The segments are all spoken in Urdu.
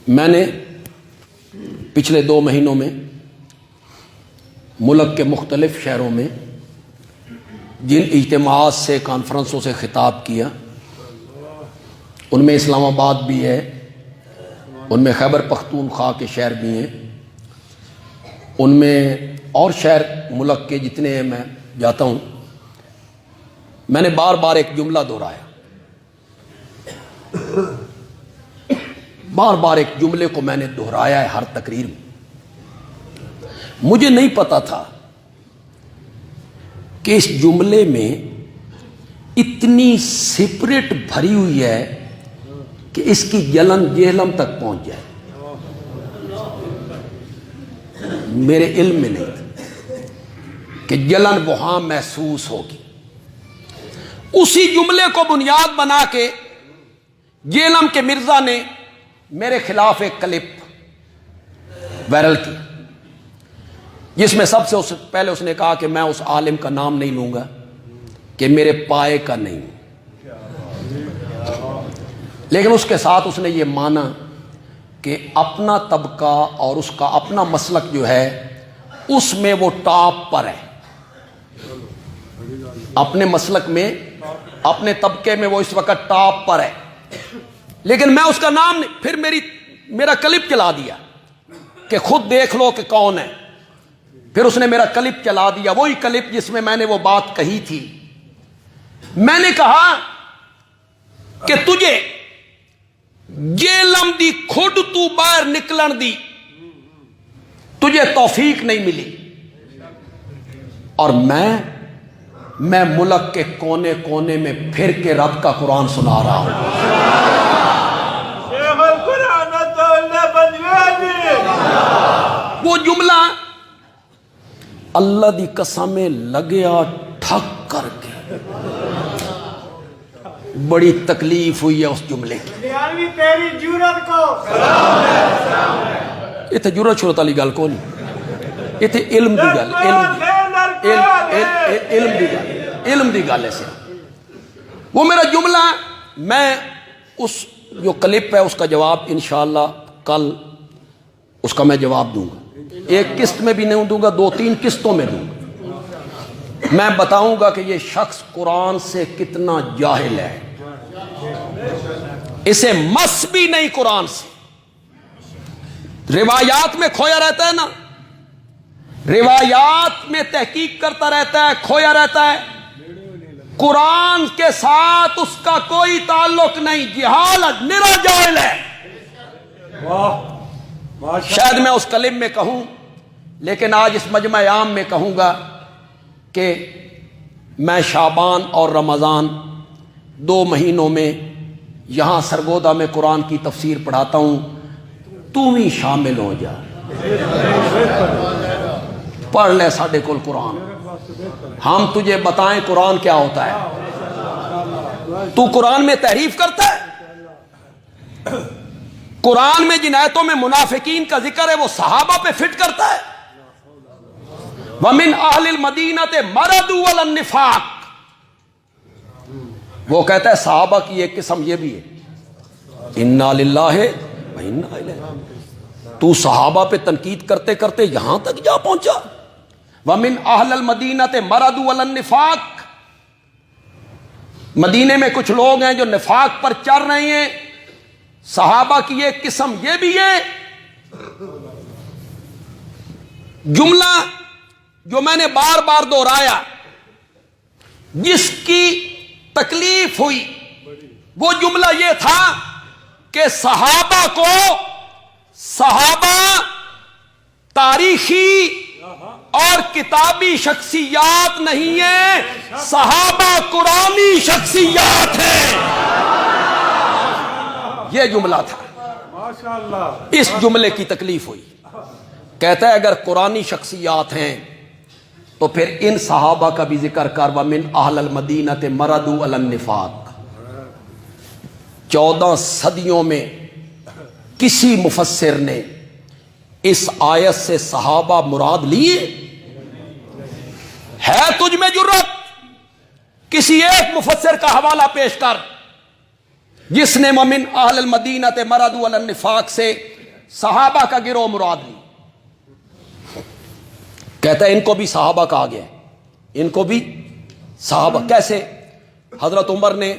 میں نے پچھلے 2 مہینوں میں ملک کے مختلف شہروں میں جن اجتماعات سے کانفرنسوں سے خطاب کیا، ان میں اسلام آباد بھی ہے، ان میں خیبر پختونخوا کے شہر بھی ہیں، ان میں اور شہر ملک کے جتنے ہیں میں جاتا ہوں، میں نے بار بار ایک جملہ دہرایا، بار بار ایک جملے کو میں نے دہرایا ہے ہر تقریر میں۔ مجھے نہیں پتا تھا کہ اس جملے میں اتنی سپرٹ بھری ہوئی ہے کہ اس کی جلن جہلم تک پہنچ جائے، میرے علم میں نہیں تھا کہ جلن وہاں محسوس ہوگی۔ اسی جملے کو بنیاد بنا کے جیلم کے مرزا نے میرے خلاف ایک کلپ وائرل کی، جس میں سب سے پہلے اس نے کہا کہ میں اس عالم کا نام نہیں لوں گا کہ میرے پائے کا نہیں، لیکن اس کے ساتھ اس نے یہ مانا کہ اپنا طبقہ اور اس کا اپنا مسلک جو ہے اس میں وہ ٹاپ پر ہے، اپنے مسلک میں اپنے طبقے میں وہ اس وقت ٹاپ پر ہے، لیکن میں اس کا نام نہیں۔ پھر میرا کلپ چلا دیا کہ خود دیکھ لو کہ کون ہے۔ پھر اس نے میرا کلپ چلا دیا، وہی کلپ جس میں میں نے وہ بات کہی تھی۔ میں نے کہا کہ تجھے جیلم دی کھڈ تو باہر نکلن دی تجھے توفیق نہیں ملی، اور میں ملک کے کونے کونے میں پھر کے رب کا قرآن سنا رہا ہوں۔ وہ جملہ اللہ دی قسم لگیا ٹھک کر کے، بڑی تکلیف ہوئی ہے اس جملے کی۔ اتنے جرت شرت والی گل کو نہیں، اتنے علم دی گل، علم دی گل ہے۔ وہ میرا جملہ، میں اس جو کلپ ہے اس کا جواب انشاءاللہ کل اس کا میں جواب دوں گا، ایک قسط میں بھی نہیں دوں گا، 2-3 قسطوں میں دوں گا۔ میں بتاؤں گا کہ یہ شخص قرآن سے کتنا جاہل ہے، اسے مس بھی نہیں قرآن سے، روایات میں کھویا رہتا ہے نا، روایات میں تحقیق کرتا رہتا ہے، کھویا رہتا ہے، قرآن کے ساتھ اس کا کوئی تعلق نہیں، جہالت، نرا جاہل ہے۔ شاید میں اس کلم میں کہوں، لیکن آج اس مجمع عام میں کہوں گا کہ میں شعبان اور رمضان 2 مہینوں میں یہاں سرگودا میں قرآن کی تفسیر پڑھاتا ہوں، تو بھی شامل ہو جا، پڑھ لے ساڈے کول قرآن، ہم تجھے بتائیں قرآن کیا ہوتا ہے۔ تو قرآن میں تحریف کرتا ہے، قرآن میں جن آیتوں میں منافقین کا ذکر ہے وہ صحابہ پہ فٹ کرتا ہے۔ وَمِنْ أَهْلِ الْمَدِينَةِ مَرَضُوا عَلَى النِّفَاقِ، وہ کہتا ہے صحابہ کی ایک قسم یہ بھی ہے، اِنَّا لِلَّهِ وَإِنَّا إِلَيْهِ۔ تو صحابہ پہ تنقید کرتے کرتے یہاں تک جا پہنچا۔ وَمِنْ أَهْلِ الْمَدِينَةِ مَرَضُوا عَلَى النِّفَاقِ، مدینے میں کچھ لوگ ہیں جو نفاق پر چل رہے ہیں، صحابہ کی ایک قسم یہ بھی ہے۔ جملہ جو میں نے بار بار دہرایا، جس کی تکلیف ہوئی، وہ جملہ یہ تھا کہ صحابہ تاریخی اور کتابی شخصیات نہیں ہیں، صحابہ قرآنی شخصیات ہیں، یہ جملہ تھا۔ اس جملے کی تکلیف ہوئی، کہتا ہے اگر قرآنی شخصیات ہیں تو پھر ان صحابہ کا بھی ذکر کر، وَمِنْ أَهْلِ الْمَدِينَةِ مَرَضُوا عَلَى النِّفَاقِ۔ 14 صدیوں میں کسی مفسر نے اس آیت سے صحابہ مراد لیے؟ ہے تجھ میں جرت؟ کسی ایک مفسر کا حوالہ پیش کر جس نے وَمِنْ أَهْلِ الْمَدِينَةِ مَرَضُوا عَلَى النِّفَاقِ سے صحابہ کا گروہ مراد لی. کہتا ہے ان کو بھی صحابہ کہا گیا ہے, ان کو بھی صحابہ. کیسے؟ حضرت عمر نے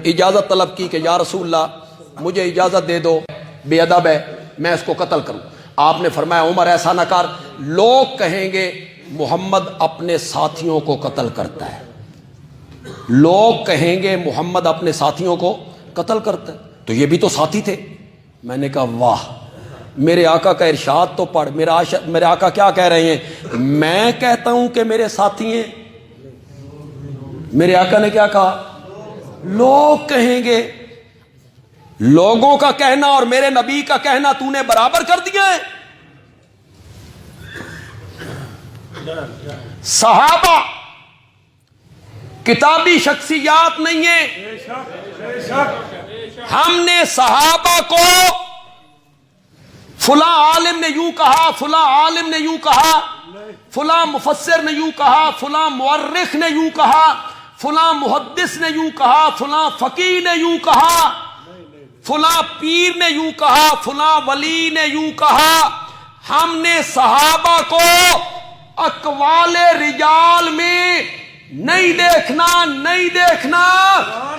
اجازت طلب کی کہ یا رسول اللہ مجھے اجازت دے دو, بے ادب ہے, میں اس کو قتل کروں. آپ نے فرمایا عمر ایسا نہ کر, لوگ کہیں گے محمد اپنے ساتھیوں کو قتل کرتا ہے, لوگ کہیں گے محمد اپنے ساتھیوں کو قتل کرتا ہے. تو یہ بھی تو ساتھی تھے. میں نے کہا واہ, میرے آقا کا ارشاد تو پڑھ. میرے آقا کیا کہہ رہے ہیں؟ میں کہتا ہوں کہ میرے ساتھی ہیں. میرے آقا نے کیا کہا؟ لوگ کہیں گے. لوگوں کا کہنا اور میرے نبی کا کہنا تو نے برابر کر دیا ہے. صحابہ کتابی شخصیات نہیں ہیں. ہم نے صحابہ کو فلاں عالم نے یوں کہا, فلاں عالم نے یوں کہا, فلاں مفسر نے یوں کہا, فلاں مورخ نے یوں کہا, فلاں محدث نے یوں کہا, فلاں فقیہ نے یوں کہا, فلاں پیر نے یوں کہا, فلاں ولی نے یوں کہا. ہم نے صحابہ کو اقوال رجال میں نہیں دیکھنا, نہیں دیکھنا,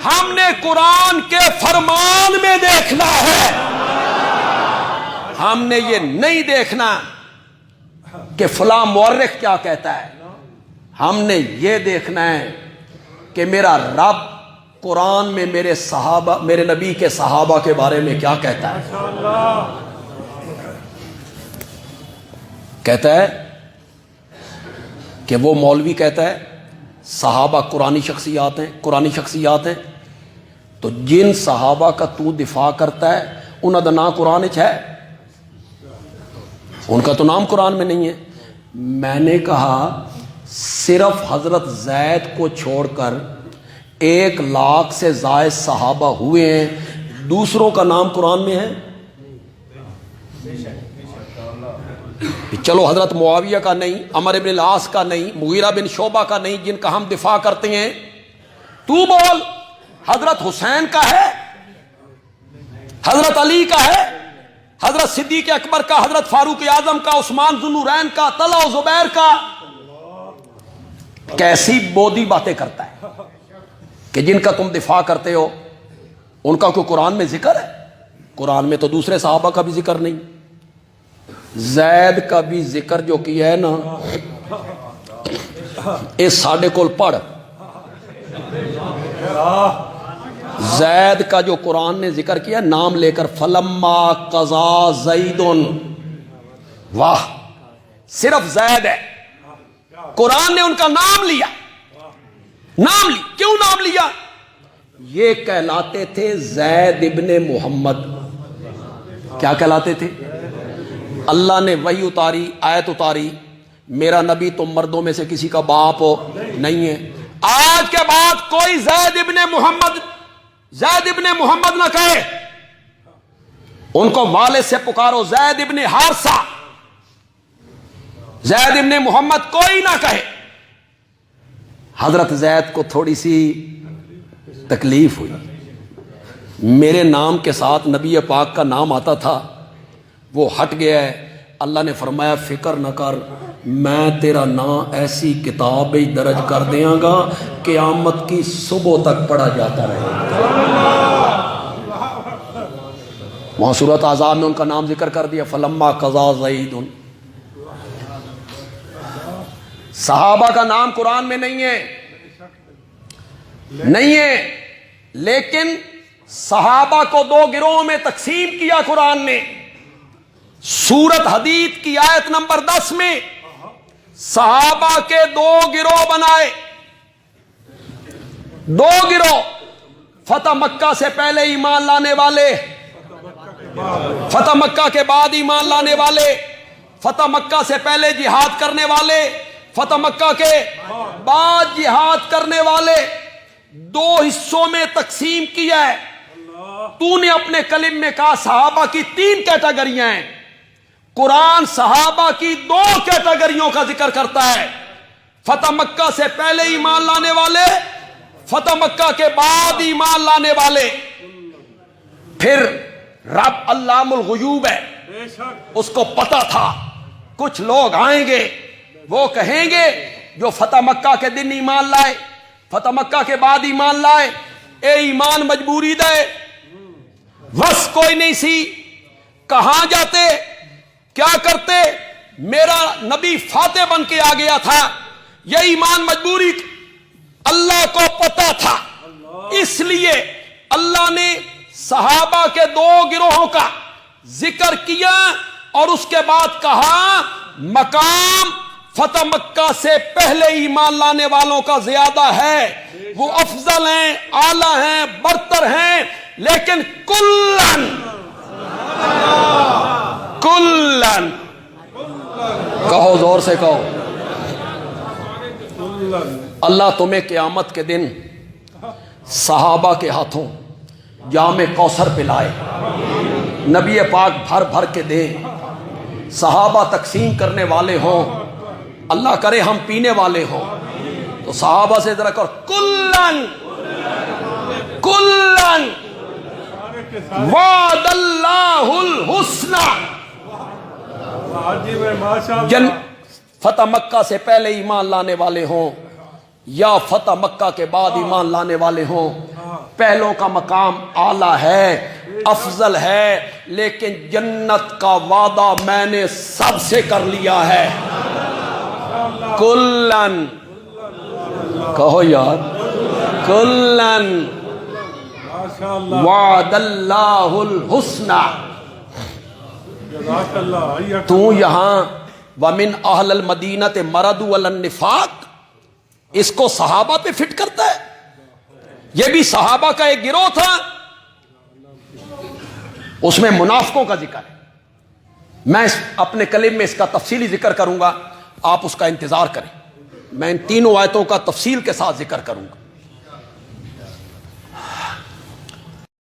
ہم نے قرآن کے فرمان میں دیکھنا ہے. ہم نے یہ نہیں دیکھنا کہ فلاں مورخ کیا کہتا ہے, ہم نے یہ دیکھنا ہے کہ میرا رب قرآن میں میرے صحابہ, میرے نبی کے صحابہ کے بارے میں کیا کہتا ہے. کہتا ہے کہ وہ مولوی کہتا ہے صحابہ قرآنی شخصیات ہیں, قرآنی شخصیات ہیں. تو جن صحابہ کا تو دفاع کرتا ہے انہوں کا نام قرآن ہے, ان کا تو نام قرآن میں نہیں ہے. میں نے کہا صرف حضرت زید کو چھوڑ کر 1,00,000 سے زائد صحابہ ہوئے ہیں, دوسروں کا نام قرآن میں ہے. چلو حضرت معاویہ کا نہیں, عمر بن العاص کا نہیں, مغیرہ بن شعبہ کا نہیں, جن کا ہم دفاع کرتے ہیں. تو بول حضرت حسین کا ہے, حضرت علی کا ہے, حضرت صدیق اکبر کا, حضرت فاروق اعظم کا, عثمان ذو النورین کا, طلحہ و زبیر کا. کیسی بودی باتیں کرتا ہے کہ جن کا تم دفاع کرتے ہو ان کا کوئی قرآن میں ذکر ہے؟ قرآن میں تو دوسرے صحابہ کا بھی ذکر نہیں. زید کا بھی ذکر جو کیا ہے نا, اس ساڈے کول پڑھ. زید کا جو قرآن نے ذکر کیا نام لے کر, فلما قضا زید, واہ صرف زید ہے. قرآن نے ان کا نام لیا, نام لی. کیوں نام لیا؟ یہ کہلاتے تھے زید ابن محمد. کیا کہلاتے تھے؟ اللہ نے وحی اتاری, آیت اتاری, میرا نبی تم مردوں میں سے کسی کا باپ نہیں ہے. آج کے بعد کوئی زید ابن محمد, زید ابن محمد نہ کہے, ان کو والد سے پکارو زید ابن حارثہ. زید ابن محمد کوئی نہ کہے. حضرت زید کو تھوڑی سی تکلیف ہوئی, میرے نام کے ساتھ نبی پاک کا نام آتا تھا, وہ ہٹ گیا ہے. اللہ نے فرمایا فکر نہ کر, میں تیرا نام ایسی کتاب درج کر دیاں گا قیامت کی صبح تک پڑھا جاتا رہے گا. وہاں سورۃ احزاب میں ان کا نام ذکر کر دیا, فلما قضا زید. صحابہ کا نام قرآن میں نہیں ہے, نہیں ہے, لیکن صحابہ کو 2 گروہوں میں تقسیم کیا قرآن نے. سورت حدید کی آیت نمبر 10 میں صحابہ کے 2 گروہ بنائے. 2 گروہ, فتح مکہ سے پہلے ایمان لانے والے, فتح مکہ کے بعد ایمان لانے والے, فتح مکہ سے پہلے جہاد کرنے والے, فتح مکہ کے بعد جہاد کرنے والے. 2 حصوں میں تقسیم کیا ہے. تو نے اپنے کلم میں کہا صحابہ کی 3 کیٹیگریاں ہیں. قرآن صحابہ کی 2 کیٹیگریوں کا ذکر کرتا ہے, فتح مکہ سے پہلے ایمان لانے والے, فتح مکہ کے بعد ایمان لانے والے. پھر رب علام الغیوب ہے، بے شک اس کو پتا تھا کچھ لوگ آئیں گے، وہ کہیں گے جو فتح مکہ کے دن ایمان لائے، فتح مکہ کے بعد ایمان لائے، اے ایمان مجبوری دے، بس کوئی نہیں سی، کہاں جاتے، کیا کرتے، میرا نبی فاتح بن کے آ گیا تھا، یہ ایمان مجبوری اللہ کو پتا تھا، اس لیے اللہ نے صحابہ کے دو گروہوں کا ذکر کیا اور اس کے بعد کہا مقام فتح مکہ سے پہلے ایمان لانے والوں کا زیادہ ہے، وہ افضل ہیں، اعلی ہیں، برتر ہیں، لیکن کلن کلن، کہو زور سے کہو، اللہ تمہیں قیامت کے دن صحابہ کے ہاتھوں جام کوثر پلائے، نبی پاک بھر بھر کے دے، صحابہ تقسیم کرنے والے ہوں، اللہ کرے ہم پینے والے ہوں، تو صحابہ سے ذرا کر کلن کلن وعد اللہ الحسنی، جن فتح مکہ سے پہلے ایمان لانے والے ہوں یا فتح مکہ کے بعد ایمان لانے والے ہوں، پہلوں کا مقام اعلیٰ ہے، افضل ہے، لیکن جنت کا وعدہ میں نے سب سے کر لیا ہے، کلن، کہو یار، کلن وعد اللہ الحسنی۔ تو یہاں وَمِنْ أَهْلِ الْمَدِينَةِ مَرَدُوا عَلَى النِّفَاقِ اس کو صحابہ پہ فٹ کرتا ہے، یہ بھی صحابہ کا ایک گروہ تھا، اس میں منافقوں کا ذکر ہے، میں اپنے کلم میں اس کا تفصیلی ذکر کروں گا، آپ اس کا انتظار کریں، میں ان تینوں آیتوں کا تفصیل کے ساتھ ذکر کروں گا۔